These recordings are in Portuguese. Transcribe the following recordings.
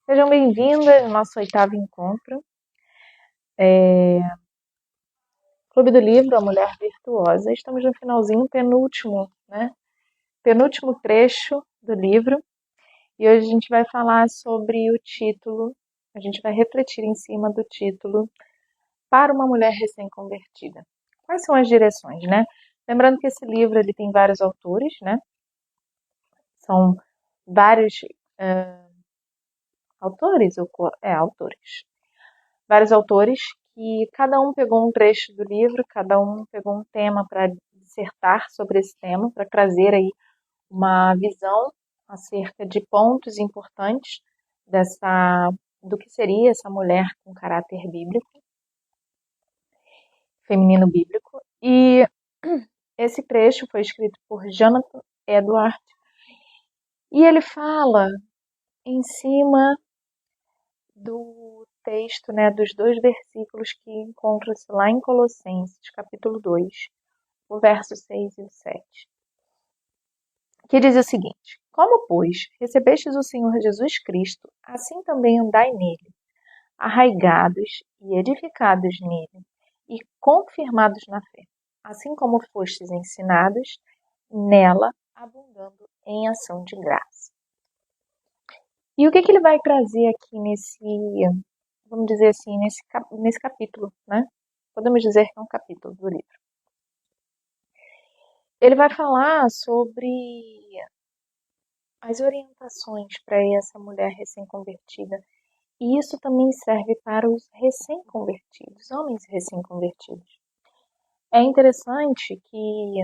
Sejam bem-vindas ao nosso 8º encontro. Clube do Livro, A Mulher Virtuosa. Estamos no finalzinho, penúltimo trecho do livro. E hoje a gente vai falar sobre o título, a gente vai refletir em cima do título Para uma Mulher Recém-Convertida. Quais são as direções, né? Lembrando que esse livro ele tem vários autores, né? São vários autores. Vários autores que cada um pegou um trecho do livro, cada um pegou um tema para dissertar sobre esse tema, para trazer aí uma visão acerca de pontos importantes do que seria essa mulher com caráter bíblico, feminino bíblico. E esse trecho foi escrito por Jonathan Edwards e ele fala em cima do texto, dos 2 versículos que encontram-se lá em Colossenses, capítulo 2, o verso 6 e o 7, que diz o seguinte: Como, pois, recebestes o Senhor Jesus Cristo, assim também andai nele, arraigados e edificados nele, e confirmados na fé, assim como fostes ensinados, nela abundando em ação de graça. E o que ele vai trazer aqui vamos dizer assim, nesse capítulo, né? Podemos dizer que é um capítulo do livro. Ele vai falar sobre as orientações para essa mulher recém-convertida. E isso também serve para os recém-convertidos, homens recém-convertidos. É interessante que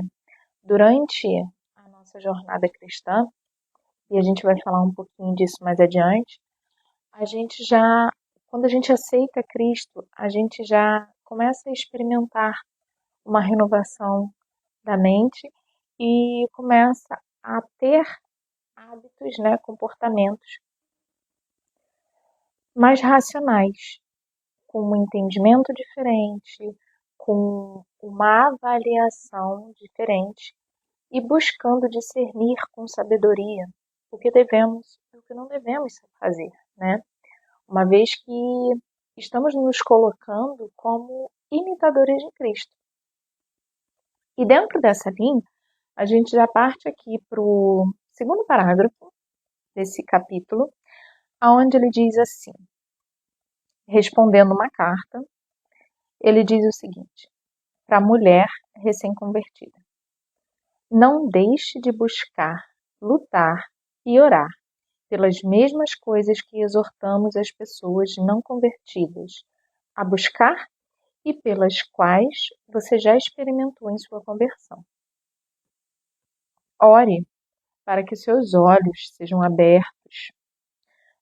durante a nossa jornada cristã, e a gente vai falar um pouquinho disso mais adiante, quando a gente aceita Cristo, a gente já começa a experimentar uma renovação da mente e começa a ter hábitos, comportamentos mais racionais, com um entendimento diferente, com uma avaliação diferente e buscando discernir com sabedoria o que devemos e o que não devemos fazer, né? Uma vez que estamos nos colocando como imitadores de Cristo. E dentro dessa linha, a gente já parte aqui para o segundo parágrafo desse capítulo, onde ele diz assim, respondendo uma carta, ele diz o seguinte, para a mulher recém-convertida: Não deixe de buscar, lutar e orar pelas mesmas coisas que exortamos as pessoas não convertidas a buscar e pelas quais você já experimentou em sua conversão. Ore para que seus olhos sejam abertos,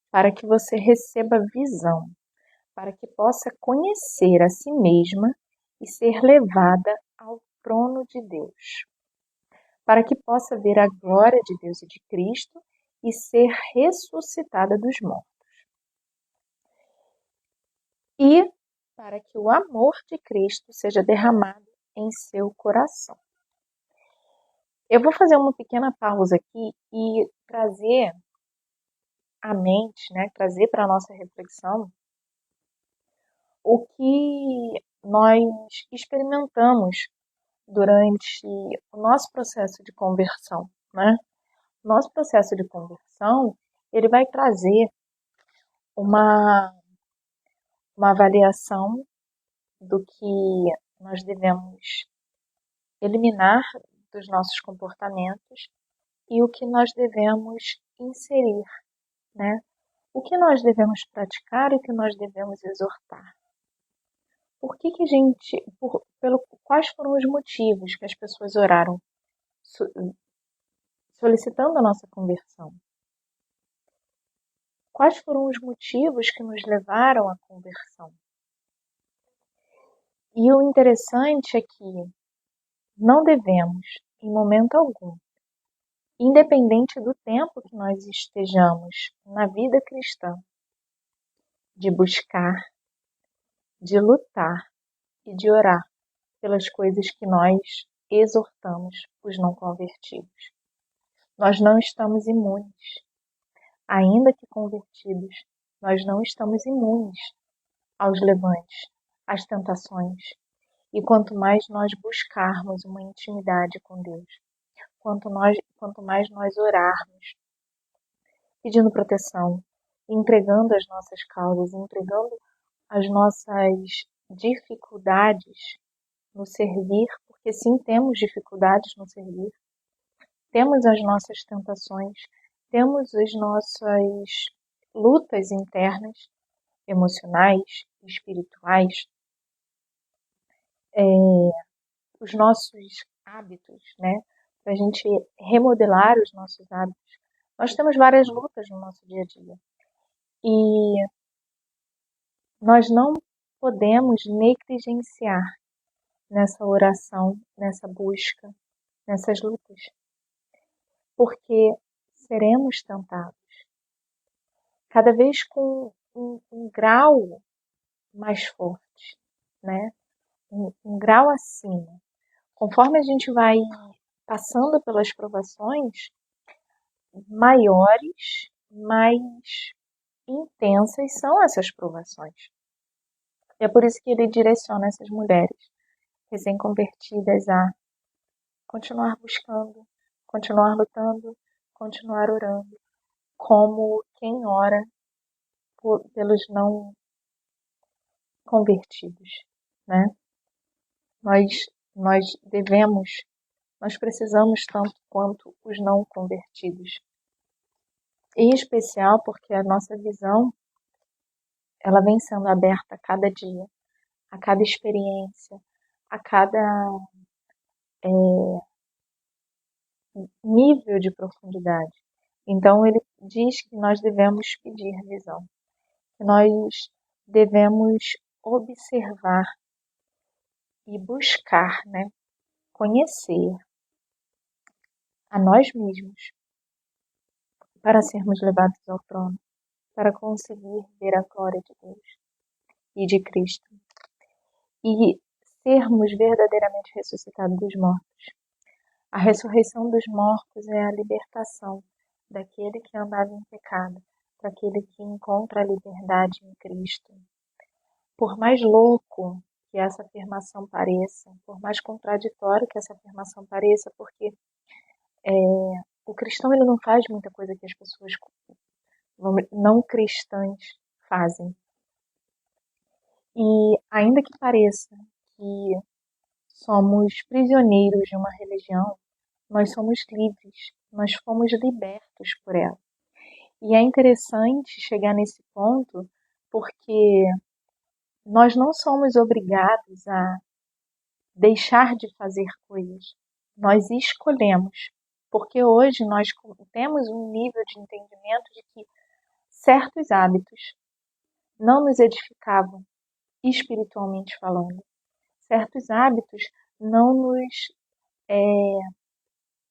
para que você receba visão, para que possa conhecer a si mesma e ser levada ao trono de Deus, para que possa ver a glória de Deus e de Cristo e ser ressuscitada dos mortos. E para que o amor de Cristo seja derramado em seu coração. Eu vou fazer uma pequena pausa aqui e trazer à mente, trazer para a nossa reflexão o que nós experimentamos durante o nosso processo de conversão, né? Nosso processo de conversão, ele vai trazer uma avaliação do que nós devemos eliminar dos nossos comportamentos e o que nós devemos inserir, né? O que nós devemos praticar e o que nós devemos exortar. Quais foram os motivos que as pessoas oraram solicitando a nossa conversão? Quais foram os motivos que nos levaram à conversão? E o interessante é que não devemos, em momento algum, independente do tempo que nós estejamos na vida cristã, de buscar, de lutar e de orar pelas coisas que nós exortamos os não convertidos. Nós não estamos imunes, ainda que convertidos, Nós não estamos imunes aos levantes, às tentações. E quanto mais nós buscarmos uma intimidade com Deus, quanto mais nós orarmos, pedindo proteção, entregando as nossas causas, entregando as nossas dificuldades no servir, porque sim, temos dificuldades no servir, temos as nossas tentações, temos as nossas lutas internas, emocionais, espirituais, os nossos hábitos, né? Para a gente remodelar os nossos hábitos. Nós temos várias lutas no nosso dia a dia. E nós não podemos negligenciar nessa oração, nessa busca, nessas lutas, porque seremos tentados. Cada vez com um grau mais forte, né? Um grau acima. Conforme a gente vai passando pelas provações maiores, mais intensas são essas provações. É por isso que ele direciona essas mulheres recém-convertidas a continuar buscando, continuar lutando, continuar orando, como quem ora pelos não convertidos, né? Nós nós precisamos tanto quanto os não convertidos. Em especial porque a nossa visão, ela vem sendo aberta a cada dia, a cada experiência, a cada nível de profundidade. Então ele diz que nós devemos pedir visão, que nós devemos observar e buscar, né, conhecer a nós mesmos para sermos levados ao trono, para conseguir ver a glória de Deus e de Cristo e sermos verdadeiramente ressuscitados dos mortos. A ressurreição dos mortos é a libertação daquele que andava em pecado, daquele que encontra a liberdade em Cristo. Por mais louco que essa afirmação pareça, por mais contraditório que essa afirmação pareça, porque o cristão ele não faz muita coisa que as pessoas não cristãs fazem. E ainda que pareça que somos prisioneiros de uma religião, nós somos livres, nós fomos libertos por ela. E é interessante chegar nesse ponto porque nós não somos obrigados a deixar de fazer coisas. Nós escolhemos, porque hoje nós temos um nível de entendimento de que certos hábitos não nos edificavam espiritualmente falando. Certos hábitos não nos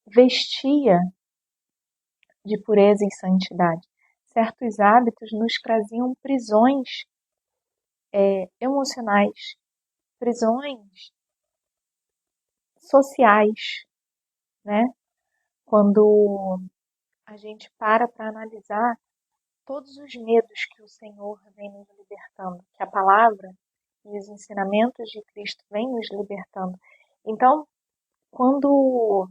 vestia de pureza e santidade. Certos hábitos nos traziam prisões emocionais, prisões sociais, né? Quando a gente para analisar todos os medos que o Senhor vem nos libertando, que a palavra e os ensinamentos de Cristo vêm nos libertando. Então, quando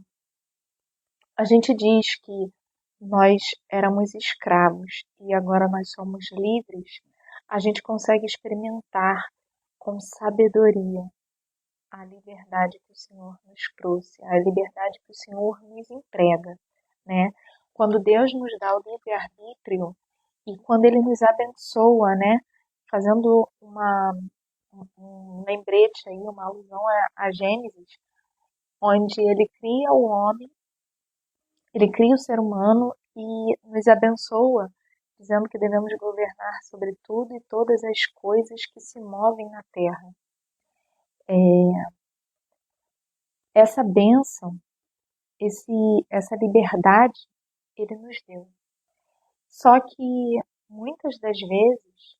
a gente diz que nós éramos escravos e agora nós somos livres, a gente consegue experimentar com sabedoria a liberdade que o Senhor nos trouxe, a liberdade que o Senhor nos entrega, né? Quando Deus nos dá o livre-arbítrio e quando Ele nos abençoa, né? Fazendo um lembrete aí, uma alusão a Gênesis, onde Ele cria o homem, Ele cria o ser humano e nos abençoa, dizendo que devemos governar sobre tudo e todas as coisas que se movem na terra. Essa bênção, essa liberdade, Ele nos deu. Só que, muitas das vezes,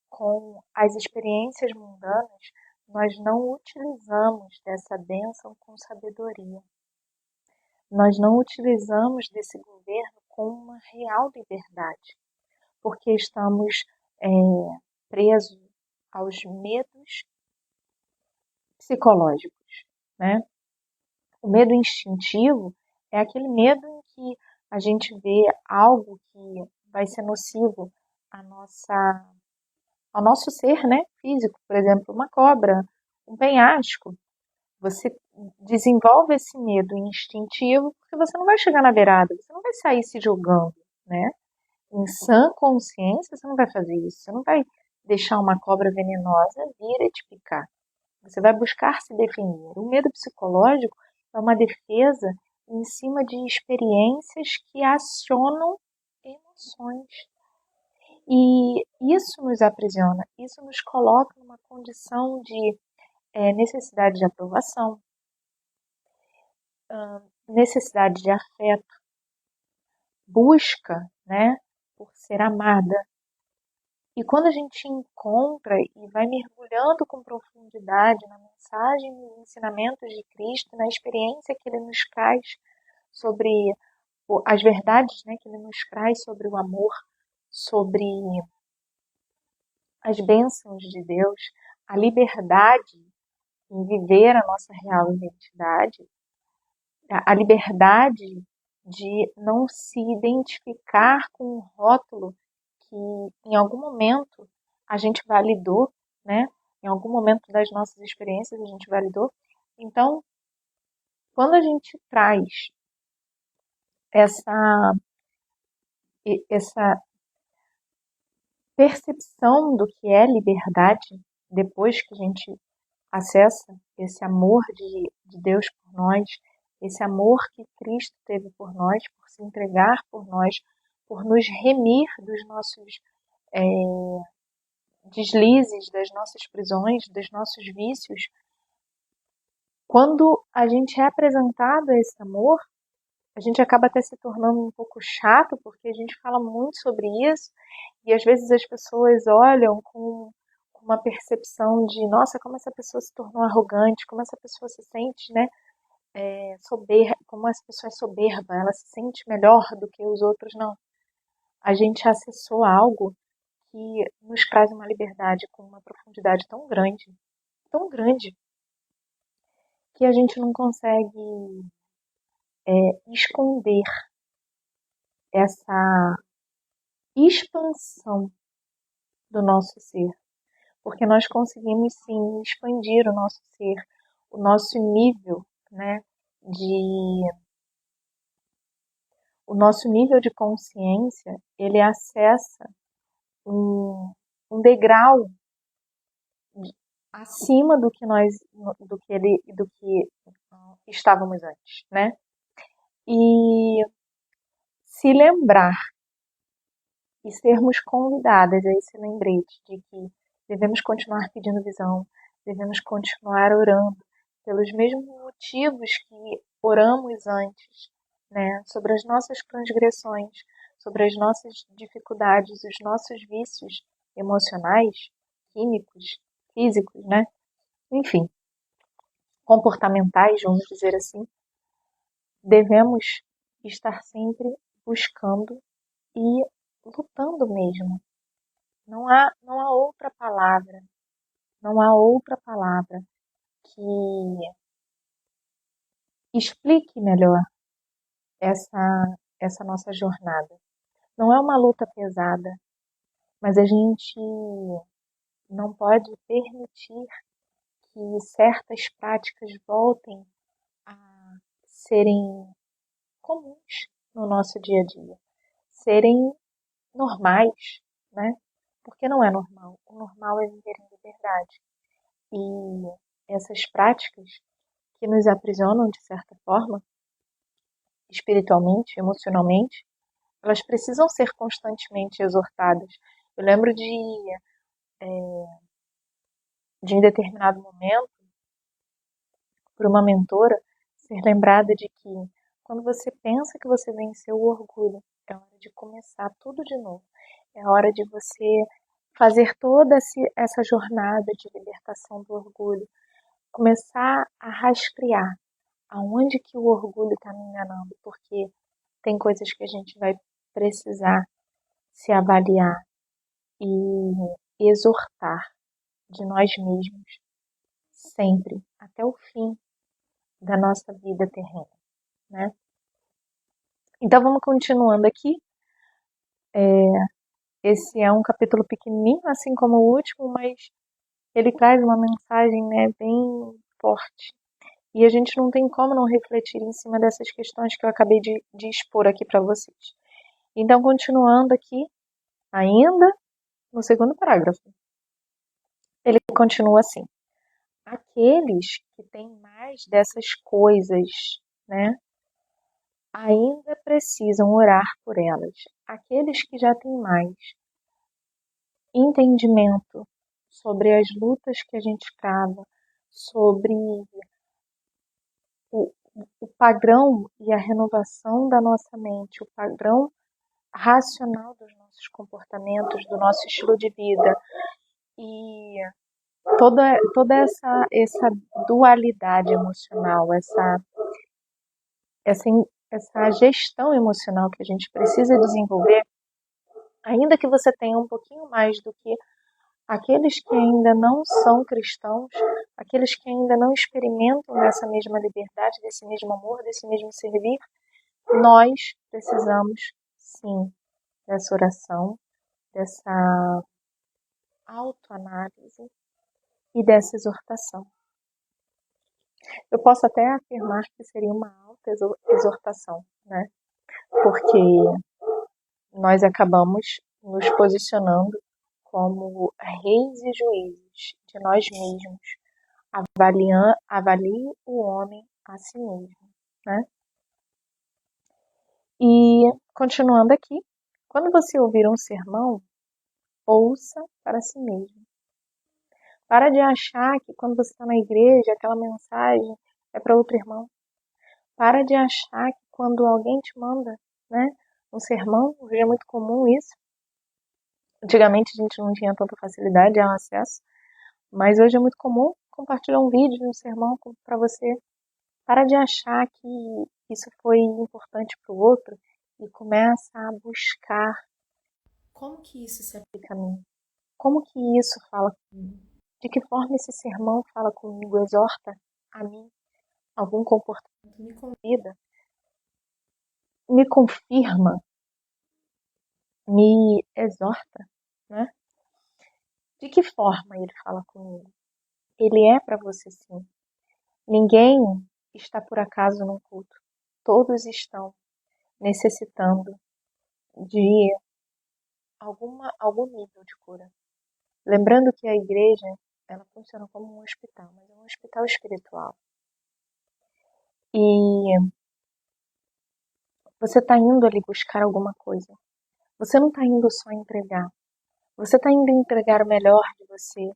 com as experiências mundanas, nós não utilizamos dessa bênção com sabedoria. Nós não utilizamos desse governo com uma real liberdade. porque estamos presos aos medos psicológicos, né? O medo instintivo é aquele medo em que a gente vê algo que vai ser nocivo ao nosso ser, né, físico, por exemplo, uma cobra, um penhasco. Você desenvolve esse medo instintivo porque você não vai chegar na beirada, você não vai sair se jogando, né? Em sã consciência, você não vai fazer isso. Você não vai deixar uma cobra venenosa vir e te picar. Você vai buscar se defender. O medo psicológico é uma defesa em cima de experiências que acionam emoções. E isso nos aprisiona, isso nos coloca numa condição de necessidade de aprovação, necessidade de afeto, busca, né, por ser amada. E quando a gente encontra e vai mergulhando com profundidade na mensagem, nos ensinamentos de Cristo, na experiência que Ele nos traz sobre as verdades, né, que Ele nos traz sobre o amor, sobre as bênçãos de Deus, a liberdade em viver a nossa real identidade, a liberdade de não se identificar com um rótulo que em algum momento a gente validou, né? Em algum momento das nossas experiências a gente validou. Então, quando a gente traz essa percepção do que é liberdade, depois que a gente acessa esse amor de Deus por nós, esse amor que Cristo teve por nós, por se entregar por nós, por nos remir dos nossos deslizes, das nossas prisões, dos nossos vícios. Quando a gente é apresentado a esse amor, a gente acaba até se tornando um pouco chato, porque a gente fala muito sobre isso, e às vezes as pessoas olham com uma percepção de, nossa, como essa pessoa se tornou arrogante, como essa pessoa se sente, né, soberba, como essa pessoa é soberba, ela se sente melhor do que os outros. Não. A gente acessou algo que nos traz uma liberdade com uma profundidade tão grande, que a gente não consegue esconder essa expansão do nosso ser, porque nós conseguimos sim expandir o nosso ser, o nosso nível, né, o nosso nível de consciência, ele acessa um degrau acima do que estávamos antes, né? E se lembrar e sermos convidadas a esse lembrete de que devemos continuar pedindo visão, devemos continuar orando pelos mesmos motivos que oramos antes, né? Sobre as nossas transgressões, sobre as nossas dificuldades, os nossos vícios emocionais, químicos, físicos, né? Enfim, comportamentais, vamos dizer assim, devemos estar sempre buscando e lutando mesmo. Não há outra palavra, não há outra palavra que explique melhor essa nossa jornada. Não é uma luta pesada, mas a gente não pode permitir que certas práticas voltem a serem comuns no nosso dia a dia, serem normais, né? Porque não é normal. O normal é viver em liberdade. E essas práticas que nos aprisionam de certa forma, espiritualmente, emocionalmente, elas precisam ser constantemente exortadas. Eu lembro de em determinado momento, por uma mentora, ser lembrada de que quando você pensa que você venceu o orgulho, é hora de começar tudo de novo. É hora de você fazer toda essa jornada de libertação do orgulho, começar a rastrear aonde que o orgulho está me enganando, porque tem coisas que a gente vai precisar se avaliar e exortar de nós mesmos sempre, até o fim da nossa vida terrena, né? Então vamos continuando aqui. Esse é um capítulo pequenininho, assim como o último, mas ele traz uma mensagem, né, bem forte. E a gente não tem como não refletir em cima dessas questões que eu acabei de expor aqui para vocês. Então, continuando aqui, ainda no segundo parágrafo, ele continua assim: aqueles que têm mais dessas coisas, né, ainda precisam orar por elas. Aqueles que já têm mais entendimento sobre as lutas que a gente trava, sobre o, o padrão e a renovação da nossa mente, o padrão racional dos nossos comportamentos, do nosso estilo de vida e toda essa dualidade emocional, essa, essa gestão emocional que a gente precisa desenvolver, ainda que você tenha um pouquinho mais do que aqueles que ainda não são cristãos, aqueles que ainda não experimentam dessa mesma liberdade, desse mesmo amor, desse mesmo servir, nós precisamos, sim, dessa oração, dessa autoanálise e dessa exortação. Eu posso até afirmar que seria uma alta exortação, né? Porque nós acabamos nos posicionando como reis e juízes de nós mesmos. Avalie o homem a si mesmo, né? E continuando aqui, quando você ouvir um sermão, ouça para si mesmo. Para de achar que quando você está na igreja, aquela mensagem é para outro irmão. Para de achar que quando alguém te manda, né, um sermão, hoje é muito comum isso. Antigamente a gente não tinha tanta facilidade ao acesso, mas hoje é muito comum compartilhar um vídeo de um sermão para você. Para de achar que isso foi importante para o outro e começa a buscar como que isso se aplica a mim, como que isso fala comigo, de que forma esse sermão fala comigo, exorta a mim, algum comportamento me convida, me confirma, me exorta, né? De que forma ele fala comigo? Ele é para você sim. Ninguém está por acaso num culto. Todos estão necessitando de algum nível de cura. Lembrando que a igreja, ela funciona como um hospital, mas é um hospital espiritual. E você está indo ali buscar alguma coisa. Você não está indo só entregar. Você está indo entregar o melhor de você,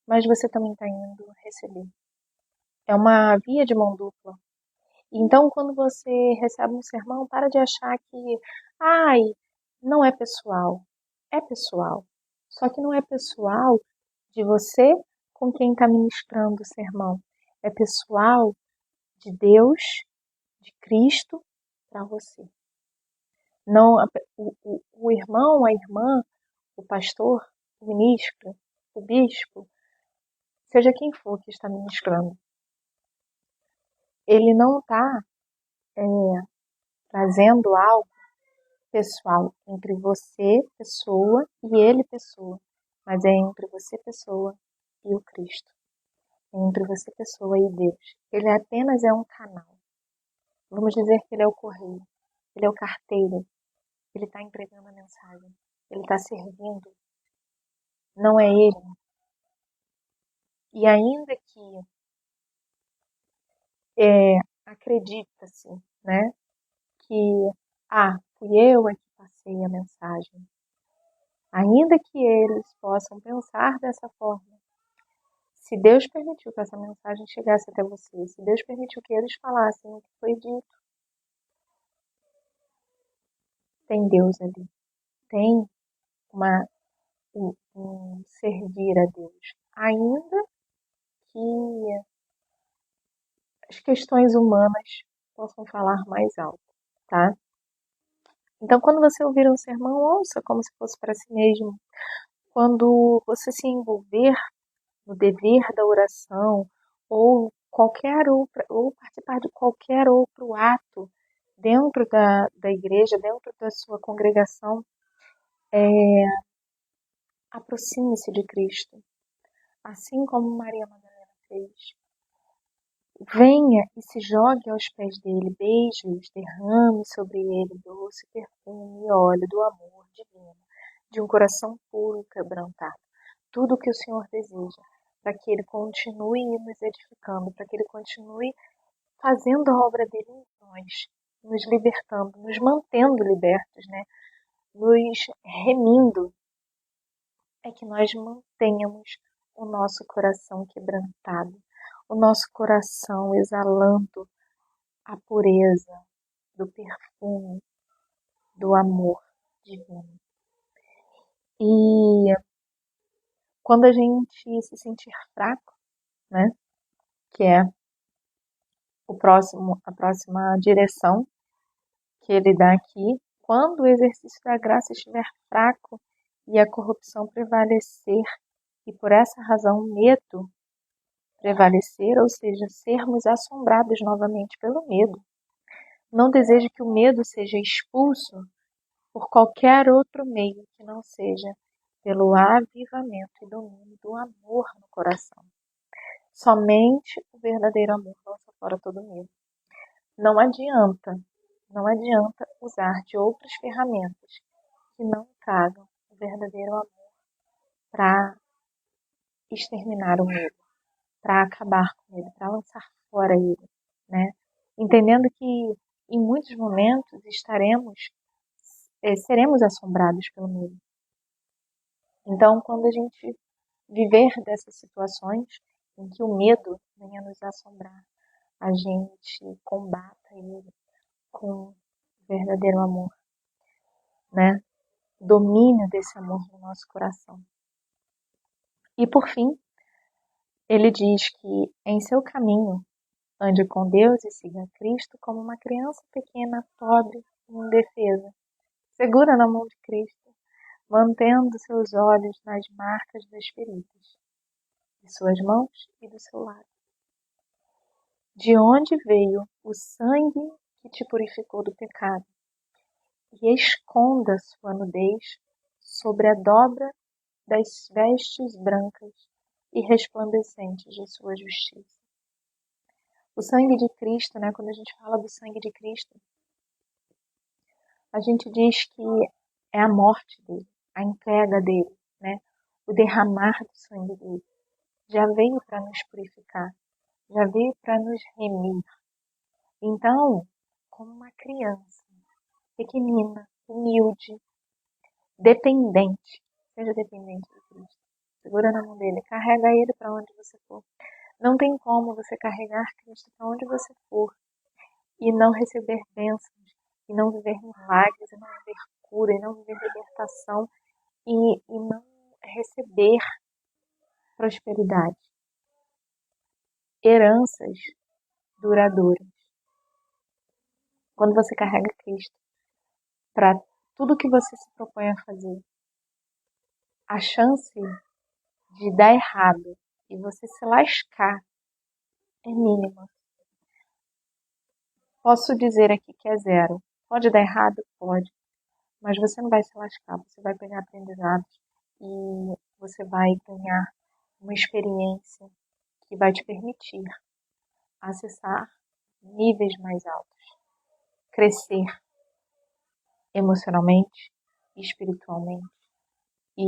mas você também está indo receber. É uma via de mão dupla. Então, quando você recebe um sermão, para de achar que, ai, não é pessoal. É pessoal. Só que não é pessoal de você com quem está ministrando o sermão. É pessoal de Deus, de Cristo, para você. Não, o irmão, a irmã, o pastor, o ministro, o bispo, seja quem for que está ministrando, ele não está trazendo algo pessoal entre você, pessoa, e ele, pessoa, mas é entre você, pessoa, e o Cristo. É entre você, pessoa, e Deus. Ele apenas é um canal. Vamos dizer que ele é o correio, ele é o carteiro, ele está entregando a mensagem, ele está servindo, não é ele. E ainda que acredita-se, né, que fui eu que passei a mensagem. Ainda que eles possam pensar dessa forma, se Deus permitiu que essa mensagem chegasse até você, se Deus permitiu que eles falassem o que foi dito, tem Deus ali, tem um servir a Deus, ainda que as questões humanas possam falar mais alto, tá? Então, quando você ouvir um sermão, ouça como se fosse para si mesmo. Quando você se envolver no dever da oração ou qualquer outra, ou participar de qualquer outro ato dentro da igreja, dentro da sua congregação, aproxime-se de Cristo, assim como Maria Madalena fez. Venha e se jogue aos pés dele, beije-os, derrame sobre ele doce perfume e óleo do amor divino, de um coração puro e quebrantado. Tudo o que o Senhor deseja, para que ele continue nos edificando, para que ele continue fazendo a obra dele em nós, nos libertando, nos mantendo libertos, né? Nos remindo, é que nós mantenhamos o nosso coração quebrantado, o nosso coração exalando a pureza do perfume do amor divino. E quando a gente se sentir fraco, né, que é a próxima direção que ele dá aqui, quando o exercício da graça estiver fraco e a corrupção prevalecer, e por essa razão o medo prevalecer, ou seja, sermos assombrados novamente pelo medo. Não desejo que o medo seja expulso por qualquer outro meio que não seja pelo avivamento e domínio do amor no coração. Somente o verdadeiro amor lança fora todo medo. Não adianta usar de outras ferramentas que não tragam o verdadeiro amor para exterminar o medo, para acabar com ele, para lançar fora ele, né? Entendendo que em muitos momentos seremos assombrados pelo medo. Então, quando a gente viver dessas situações em que o medo venha nos assombrar, a gente combata ele com verdadeiro amor, né? Domínio desse amor no nosso coração. E por fim, ele diz que em seu caminho ande com Deus e siga Cristo como uma criança pequena, pobre e indefesa, segura na mão de Cristo, mantendo seus olhos nas marcas das feridas, de suas mãos e do seu lado. De onde veio o sangue que te purificou do pecado? E esconda sua nudez sobre a dobra das vestes brancas e resplandecentes de sua justiça. O sangue de Cristo, né? Quando a gente fala do sangue de Cristo, a gente diz que é a morte dele, a entrega dele, né? O derramar do sangue dele. Já veio para nos purificar, já veio para nos remir. Então, como uma criança pequenina, humilde, dependente, seja dependente de Cristo. Segura na mão dele, carrega ele para onde você for. Não tem como você carregar Cristo para onde você for e não receber bênçãos, e não viver milagres, e não viver cura, e não viver libertação, e não receber prosperidade. Heranças duradouras. Quando você carrega Cristo para tudo que você se propõe a fazer, a chance de dar errado e você se lascar é mínima. Posso dizer aqui que é zero. Pode dar errado? Pode. Mas você não vai se lascar, você vai pegar aprendizados e você vai ganhar uma experiência que vai te permitir acessar níveis mais altos, crescer emocionalmente, espiritualmente e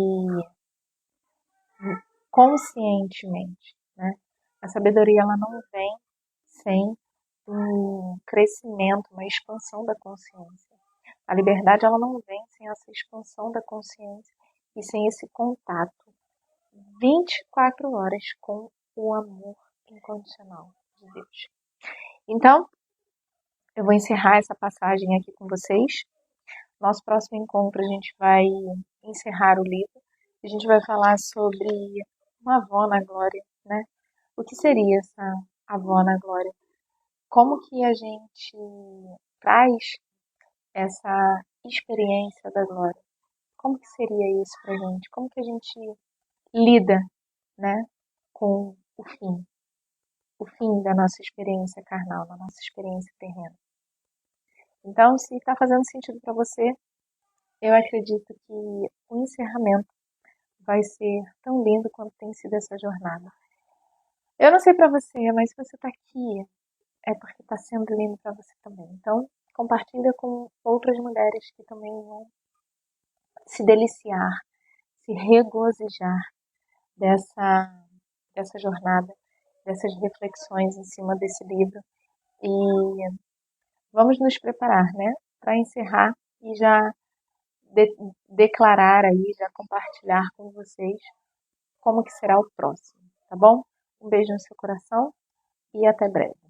conscientemente, né? A sabedoria ela não vem sem um crescimento, uma expansão da consciência. A liberdade ela não vem sem essa expansão da consciência e sem esse contato 24 horas com o amor incondicional de Deus. Então, eu vou encerrar essa passagem aqui com vocês. Nosso próximo encontro a gente vai encerrar o livro. A gente vai falar sobre uma avó na glória, né? O que seria essa avó na glória? Como que a gente traz essa experiência da glória. Como que seria isso pra gente? Como que a gente lida, né, com o fim da nossa experiência carnal, da nossa experiência terrena? Então, se está fazendo sentido para você, eu acredito que o encerramento vai ser tão lindo quanto tem sido essa jornada. Eu não sei para você, mas se você está aqui, é porque está sendo lindo para você também. Então, compartilha com outras mulheres que também vão se deliciar, se regozijar dessa jornada, dessas reflexões em cima desse livro. E vamos nos preparar, né, para encerrar e já declarar aí, já compartilhar com vocês como que será o próximo, tá bom? Um beijo no seu coração e até breve.